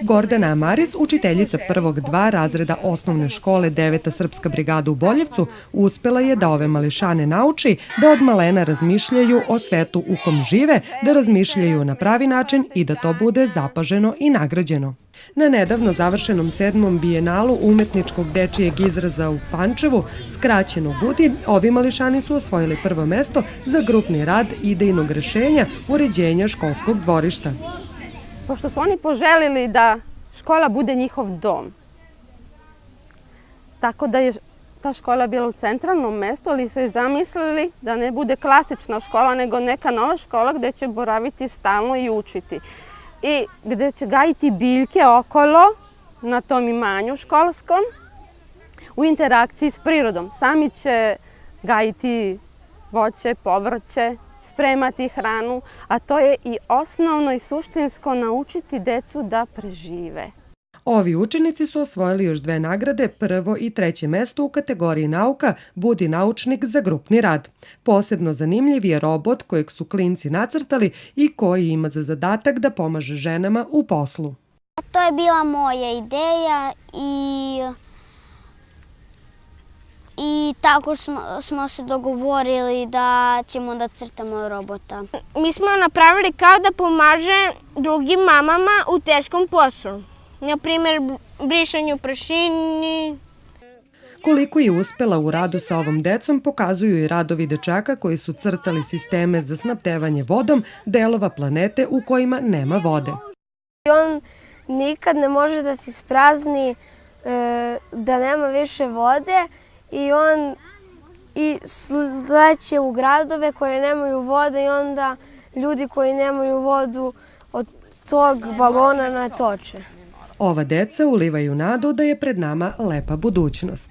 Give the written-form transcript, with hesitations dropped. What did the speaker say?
Gordana Amaris, učiteljica prvog 2 razreda osnovne škole 9. srpska brigada u Boljevcu, uspela je da ove mališane nauči da od malena razmišljaju o svetu u kom žive, da razmišljaju na pravi način i da to bude zapaženo i nagrađeno. Na nedavno završenom 7. bijenalu umetničkog dečijeg izraza u Pančevu, skraćeno BUDI, ovi mališani su osvojili prvo mesto za grupni rad idejnog rešenja uređenja školskog dvorišta. Pošto su oni poželili da škola bude njihov dom, tako da je ta škola bila u centralnom mestu, ali su je zamislili da ne bude klasična škola, nego neka nova škola gde će boraviti stalno i učiti. I gde će gajiti biljke okolo na tom imanju školskom u interakciji s prirodom. Sami će gajiti voće, povrće, spremati hranu, a to je i osnovno i suštinsko naučiti decu da prežive. Ovi učenici su osvojili još 2 nagrade, prvo i 3. mesto u kategoriji nauka Budi naučnik za grupni rad. Posebno zanimljiv je robot kojeg su klinci nacrtali i koji ima za zadatak da pomaže ženama u poslu. To je bila moja ideja i tako smo se dogovorili da ćemo da crtamo robota. Mi smo napravili kao da pomaže drugim mamama u teškom poslu. Na primjer, brišanju prašini. Koliko je uspela u radu sa ovom decom pokazuju i radovi dečaka koji su crtali sisteme za snabdevanje vodom delova planete u kojima nema vode. On nikad ne može da se isprazni, da nema više vode i on sleće u gradove koje nemaju vode i onda ljudi koji nemaju vodu od tog balona natoče. Ova deca ulivaju nadu da je pred nama lepa budućnost.